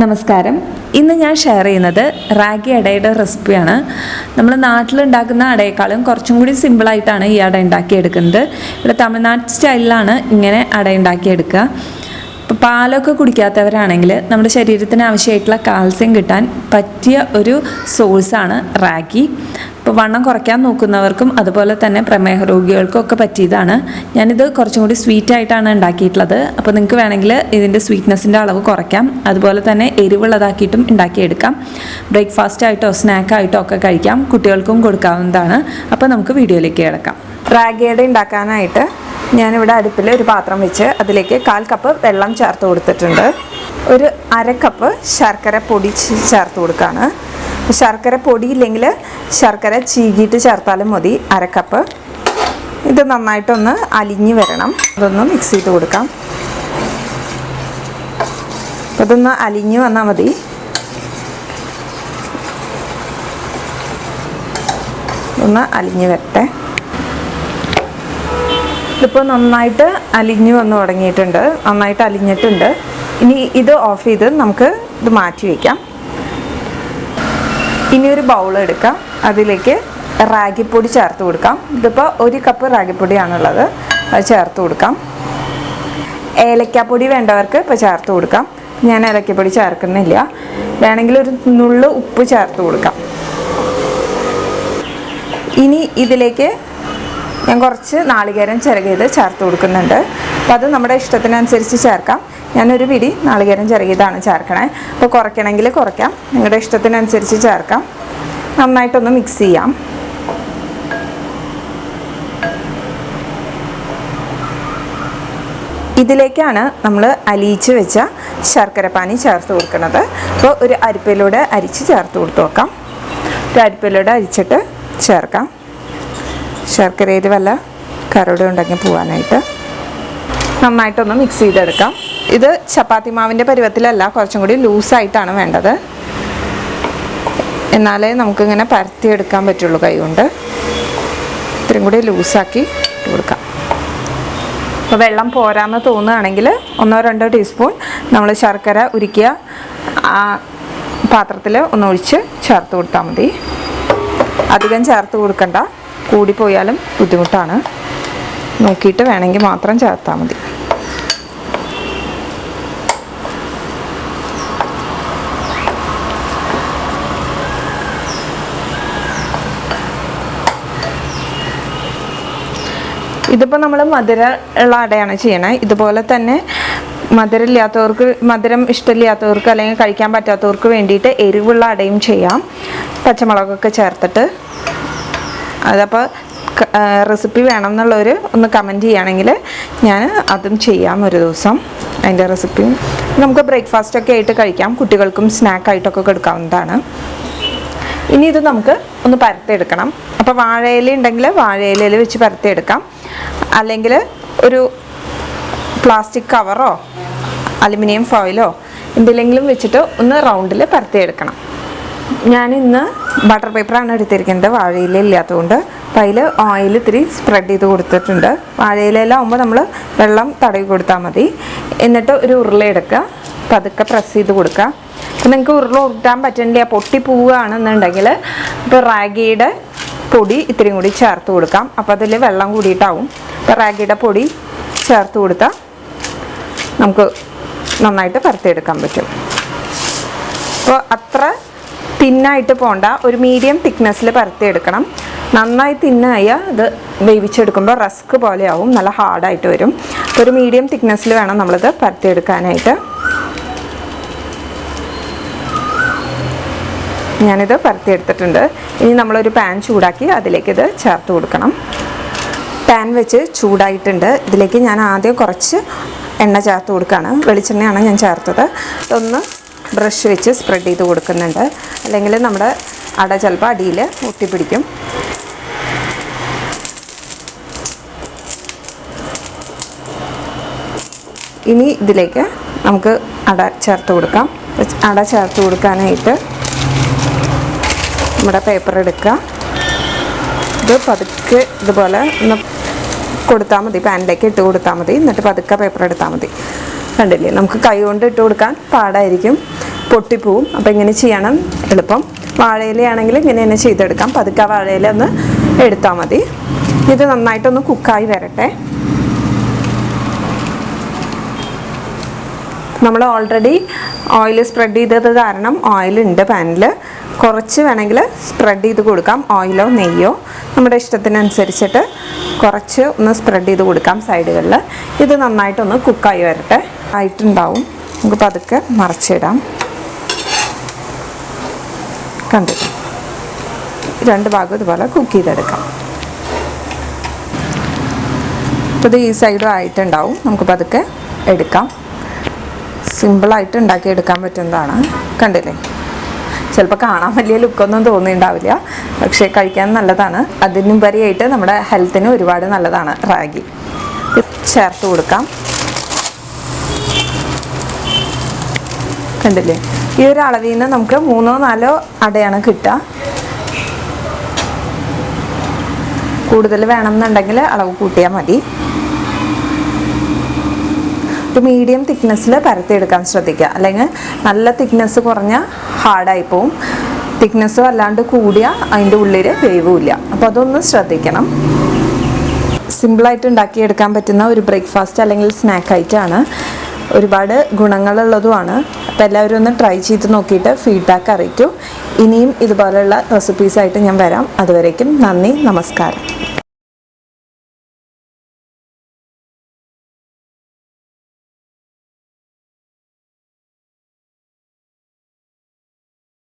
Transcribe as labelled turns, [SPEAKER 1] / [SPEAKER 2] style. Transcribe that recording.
[SPEAKER 1] നമസ്കാരം. ഇന്ന് ഞാൻ ഷെയർ ചെയ്യുന്നത് റാഗി അടയുടെ റെസിപ്പിയാണ്. നമ്മൾ നാട്ടിലുണ്ടാക്കുന്ന അടയേക്കാളും കുറച്ചും കൂടി സിമ്പിളായിട്ടാണ് ഈ അട ഉണ്ടാക്കിയെടുക്കുന്നത്. ഇവിടെ തമിഴ്നാട് സ്റ്റൈലിലാണ് ഇങ്ങനെ അട ഉണ്ടാക്കിയെടുക്കുക. ഇപ്പോൾ പാലൊക്കെ കുടിക്കാത്തവരാണെങ്കിൽ നമ്മുടെ ശരീരത്തിന് ആവശ്യമായിട്ടുള്ള കാൽസ്യം കിട്ടാൻ പറ്റിയ ഒരു സോഴ്സാണ് റാഗി. ഇപ്പോൾ വണ്ണം കുറയ്ക്കാൻ നോക്കുന്നവർക്കും അതുപോലെ തന്നെ പ്രമേഹ രോഗികൾക്കും ഒക്കെ പറ്റിയതാണ്. ഞാനിത് കുറച്ചും കൂടി സ്വീറ്റായിട്ടാണ് ഉണ്ടാക്കിയിട്ടുള്ളത്. അപ്പോൾ നിങ്ങൾക്ക് വേണമെങ്കിൽ ഇതിൻ്റെ സ്വീറ്റ്നെസ്സിൻ്റെ അളവ് കുറയ്ക്കാം. അതുപോലെ തന്നെ എരിവുള്ളതാക്കിയിട്ടും ഉണ്ടാക്കിയെടുക്കാം. ബ്രേക്ക്ഫാസ്റ്റായിട്ടോ സ്നാക്കായിട്ടോ ഒക്കെ കഴിക്കാം. കുട്ടികൾക്കും കൊടുക്കാവുന്നതാണ്. അപ്പോൾ നമുക്ക് വീഡിയോയിലേക്ക് കിടക്കാം. റാഗിയുടെ ഉണ്ടാക്കാനായിട്ട് ഞാനിവിടെ അടുപ്പിൽ ഒരു പാത്രം വെച്ച് അതിലേക്ക് 1/4 കപ്പ് വെള്ളം ചേർത്ത് കൊടുത്തിട്ടുണ്ട്. ഒരു 1/2 കപ്പ് ശർക്കര പൊടി ചേർത്ത് കൊടുക്കുകയാണ്. ശർക്കര പൊടി ഇല്ലെങ്കിൽ ശർക്കര ചീകിയിട്ട് ചേർത്താലും മതി. 1/2 കപ്പ്. ഇത് നന്നായിട്ടൊന്ന് അലിഞ്ഞ് വരണം. അതൊന്ന് മിക്സ് ചെയ്ത് കൊടുക്കാം. അതൊന്ന് അലിഞ്ഞ് വന്നാൽ മതി. ഒന്ന് അലിഞ്ഞ് വരട്ടെ. ഇതിപ്പോൾ നന്നായിട്ട് അലിഞ്ഞ് വന്ന് തുടങ്ങിയിട്ടുണ്ട്. നന്നായിട്ട് അലിഞ്ഞിട്ടുണ്ട്. ഇനി ഇത് ഓഫ് ചെയ്ത് നമുക്ക് ഇത് മാറ്റി വയ്ക്കാം. ഇനി ഒരു ബൗൾ എടുക്കാം. അതിലേക്ക് റാഗിപ്പൊടി ചേർത്ത് കൊടുക്കാം. ഇതിപ്പോൾ 1 കപ്പ് റാഗിപ്പൊടിയാണുള്ളത്. അത് ചേർത്ത് കൊടുക്കാം. ഏലക്കാപ്പൊടി വേണ്ടവർക്ക് ഇപ്പോൾ ചേർത്ത് കൊടുക്കാം. ഞാൻ ഏലക്കാപ്പൊടി ചേർക്കുന്നില്ല. വേണമെങ്കിൽ ഒരു നുള്ളു ഉപ്പ് ചേർത്ത് കൊടുക്കാം. ഇനി ഇതിലേക്ക് ഞാൻ കുറച്ച് നാളികേരം ചിരകിയത് ചേർത്ത് കൊടുക്കുന്നുണ്ട്. അപ്പോൾ അത് നമ്മുടെ ഇഷ്ടത്തിനനുസരിച്ച് ചേർക്കാം. ഞാനൊരു പിടി നാളികേരം ചിരകിയതാണ് ചേർക്കണേ. അപ്പോൾ കുറയ്ക്കണമെങ്കിൽ കുറയ്ക്കാം. നിങ്ങളുടെ ഇഷ്ടത്തിനനുസരിച്ച് ചേർക്കാം. നന്നായിട്ടൊന്ന് മിക്സ് ചെയ്യാം. ഇതിലേക്കാണ് നമ്മൾ അലിയിച്ച് വെച്ച ശർക്കരപ്പാനി ചേർത്ത് കൊടുക്കുന്നത്. അപ്പോൾ ഒരു അരിപ്പയിലൂടെ അരിച്ച് ചേർത്ത് കൊടുത്ത് നോക്കാം. ഒരു അരിപ്പയിലൂടെ അരിച്ചിട്ട് ചേർക്കാം. ശർക്കരയിൽ വല്ല കരട് ഉണ്ടെങ്കിൽ പോകാനായിട്ട് നന്നായിട്ടൊന്ന് മിക്സ് ചെയ്തെടുക്കാം. ഇത് ചപ്പാത്തി മാവിൻ്റെ പരുവത്തിലല്ല, കുറച്ചും കൂടി ലൂസായിട്ടാണ് വേണ്ടത്. എന്നാലേ നമുക്കിങ്ങനെ പരത്തിയെടുക്കാൻ പറ്റുള്ളൂ കൈ കൊണ്ട്. ഇത്രയും കൂടി ലൂസാക്കി കൊടുക്കാം. അപ്പോൾ വെള്ളം പോരാന്ന് തോന്നുകയാണെങ്കിൽ 1-2 ടീസ്പൂൺ നമ്മൾ ശർക്കര ഉരുക്കിയ ആ പാത്രത്തിൽ ഒന്നൊഴിച്ച് ചേർത്ത് കൊടുത്താൽ മതി. അധികം ചേർത്ത് കൊടുക്കണ്ട. കൂടിപ്പോയാലും ബുദ്ധിമുട്ടാണ്. നോക്കിയിട്ട് വേണമെങ്കിൽ മാത്രം ചേർത്താൽ മതി. ഇതിപ്പോൾ നമ്മൾ മധുരമുള്ള അടയാണ് ചെയ്യണേ. ഇതുപോലെ തന്നെ മധുരം ഇഷ്ടമില്ലാത്തവർക്ക് അല്ലെങ്കിൽ കഴിക്കാൻ പറ്റാത്തവർക്ക് വേണ്ടിയിട്ട് എരിവുള്ള അടയും ചെയ്യാം. പച്ചമുളകൊക്കെ ചേർത്തിട്ട്. അതപ്പോൾ റെസിപ്പി വേണം എന്നുള്ളവർ ഒന്ന് കമൻറ്റ് ചെയ്യുകയാണെങ്കിൽ ഞാൻ അതും ചെയ്യാം ഒരു ദിവസം. അതിൻ്റെ റെസിപ്പിയും നമുക്ക് ബ്രേക്ക്ഫാസ്റ്റൊക്കെ ആയിട്ട് കഴിക്കാം. കുട്ടികൾക്കും സ്നാക്കായിട്ടൊക്കെ കൊടുക്കാവുന്നതാണ്. ഇനി ഇത് നമുക്ക് ഒന്ന് പരത്തിയെടുക്കണം. അപ്പോൾ വാഴയില ഉണ്ടെങ്കിൽ വാഴയിലയിൽ വെച്ച് പരത്തിയെടുക്കാം. അല്ലെങ്കിൽ ഒരു പ്ലാസ്റ്റിക് കവറോ അലുമിനിയം ഫോയിലോ എന്തെങ്കിലും വെച്ചിട്ട് ഒന്ന് റൗണ്ടിൽ പരത്തിയെടുക്കണം. ഞാനിന്ന് ബട്ടർ പേപ്പറാണ് എടുത്തിരിക്കുന്നത്, വാഴയില ഇല്ലാത്തതുകൊണ്ട്. അപ്പോൾ അതിൽ ഓയിൽ ഇത്തിരി സ്പ്രെഡ് ചെയ്ത് കൊടുത്തിട്ടുണ്ട്. വാഴയിലയിലാവുമ്പോൾ നമ്മൾ വെള്ളം തടവി കൊടുത്താൽ മതി. എന്നിട്ട് ഒരു ഉരുള എടുക്കുക. പതുക്കെ പ്രസ് ചെയ്ത് കൊടുക്കുക. അപ്പോൾ നിങ്ങൾക്ക് ഉരുള ഉരുട്ടാൻ പറ്റുന്നില്ല, പൊട്ടി പോവുകയാണെന്നുണ്ടെങ്കിൽ ഇപ്പോൾ റാഗിയുടെ പൊടി ഇത്തിരി കൂടി ചേർത്ത് കൊടുക്കാം. അപ്പോൾ അതിൽ വെള്ളം കൂടിയിട്ടാവും. അപ്പോൾ റാഗിയുടെ പൊടി ചേർത്ത് കൊടുത്താൽ നമുക്ക് നന്നായിട്ട് പരത്തിയെടുക്കാൻ പറ്റും. അപ്പോൾ അത്ര തിന്നായിട്ട് പോണ്ട, ഒരു മീഡിയം തിക്നെസ്സിൽ പരത്തിയെടുക്കണം. നന്നായി തിന്നായ ഇത് വേവിച്ചെടുക്കുമ്പോൾ റസ്ക് പോലെ ആവും, നല്ല ഹാർഡായിട്ട് വരും. അപ്പോൾ ഒരു മീഡിയം തിക്നെസ്സിൽ വേണം നമ്മളിത് പരത്തിയെടുക്കാനായിട്ട്. ഞാനിത് പരത്തിയെടുത്തിട്ടുണ്ട്. ഇനി നമ്മളൊരു പാൻ ചൂടാക്കി അതിലേക്ക് ഇത് ചേർത്ത് കൊടുക്കണം. പാൻ വെച്ച് ചൂടായിട്ടുണ്ട്. ഇതിലേക്ക് ഞാൻ ആദ്യം കുറച്ച് എണ്ണ ചേർത്ത് കൊടുക്കുകയാണ്. വെളിച്ചെണ്ണയാണ് ഞാൻ ചേർത്തത്. ഇതൊന്ന് ബ്രഷ് വെച്ച് സ്പ്രെഡ് ചെയ്ത് കൊടുക്കുന്നുണ്ട്. അല്ലെങ്കിൽ നമ്മുടെ അട ചിലപ്പോൾ അടിയിൽ ഒട്ടിപ്പിടിക്കും. ഇനി ഇതിലേക്ക് നമുക്ക് അട ചേർത്ത് കൊടുക്കാം. അട ചേർത്ത് കൊടുക്കാനായിട്ട് നമ്മുടെ പേപ്പർ എടുക്കുക. ഇത് പതുക്കെ ഇതുപോലെ ഒന്ന് കൊടുത്താൽ മതി. പാനിലേക്ക് ഇട്ട് കൊടുത്താൽ മതി. എന്നിട്ട് പതുക്കെ പേപ്പർ എടുത്താൽ മതി. കണ്ടില്ലേ, നമുക്ക് കൈ കൊണ്ട് ഇട്ട് കൊടുക്കാൻ പാടായിരിക്കും. പൊട്ടിപ്പോവും. അപ്പോൾ ഇങ്ങനെ ചെയ്യണം എളുപ്പം. വാഴയിലയാണെങ്കിൽ ഇങ്ങനെ തന്നെ ചെയ്തെടുക്കാം. പതുക്കെ ആ വാഴയില ഒന്ന് എടുത്താൽ മതി. ഇത് നന്നായിട്ടൊന്ന് കുക്കായി വരട്ടെ. നമ്മൾ ഓൾറെഡി ഓയിൽ സ്പ്രെഡ് ചെയ്തത് കാരണം ഓയിലുണ്ട് പാനിൽ. കുറച്ച് വേണമെങ്കിൽ സ്പ്രെഡ് ചെയ്ത് കൊടുക്കാം, ഓയിലോ നെയ്യോ നമ്മുടെ ഇഷ്ടത്തിനനുസരിച്ചിട്ട് കുറച്ച് ഒന്ന് സ്പ്രെഡ് ചെയ്ത് കൊടുക്കാം സൈഡുകളിൽ. ഇത് നന്നായിട്ടൊന്ന് കുക്കായി വരട്ടെ. ആയിട്ടുണ്ടാവും. നമുക്ക് പതുക്കെ മറിച്ചിടാം. കണ്ടിട്ട് 2 ഭാഗം ഇതുപോലെ കുക്ക് ചെയ്തെടുക്കാം. അപ്പോൾ ഇത് ഈ സൈഡും ആയിട്ടുണ്ടാവും. നമുക്ക് പതുക്കെ എടുക്കാം. സിമ്പിളായിട്ട് ഉണ്ടാക്കിയെടുക്കാൻ പറ്റുന്നതാണ്. കണ്ടില്ലേ? ചിലപ്പോൾ കാണാൻ വലിയ ലുക്കൊന്നും തോന്നിയിട്ടുണ്ടാവില്ല, പക്ഷേ കഴിക്കാൻ നല്ലതാണ്. അതിനുപരിയായിട്ട് നമ്മുടെ ഹെൽത്തിന് ഒരുപാട് നല്ലതാണ് റാഗി. ചേർത്ത് കൊടുക്കാം. കണ്ടില്ലേ? ഈ ഒരു അളവിൽ നിന്ന് നമുക്ക് 3-4 അടയാണ് കിട്ടുക. കൂടുതൽ വേണമെന്നുണ്ടെങ്കിൽ അളവ് കൂട്ടിയാൽ മതി. ഒരു മീഡിയം തിക്നെസ്സിൽ പരത്തിയെടുക്കാൻ ശ്രദ്ധിക്കുക. അല്ലെങ്കിൽ നല്ല തിക്നെസ് കുറഞ്ഞ ഹാർഡായി പോവും. തിക്നെസ്സും അല്ലാണ്ട് കൂടിയ അതിൻ്റെ ഉള്ളിൽ വേവുമില്ല. അപ്പോൾ അതൊന്ന് ശ്രദ്ധിക്കണം. സിമ്പിളായിട്ട് ഉണ്ടാക്കിയെടുക്കാൻ പറ്റുന്ന ഒരു ബ്രേക്ക്ഫാസ്റ്റ് അല്ലെങ്കിൽ സ്നാക്ക് ഐറ്റമാണ്. ഒരുപാട് ഗുണങ്ങളുള്ളതുമാണ്. അപ്പോൾ എല്ലാവരും ഒന്ന് ട്രൈ ചെയ്ത് നോക്കിയിട്ട് ഫീഡ്ബാക്ക് അറിയിക്കൂ. ഇനിയും ഇതുപോലെയുള്ള റെസിപ്പീസായിട്ട് ഞാൻ വരാം. അതുവരേക്കും നന്ദി, നമസ്കാരം.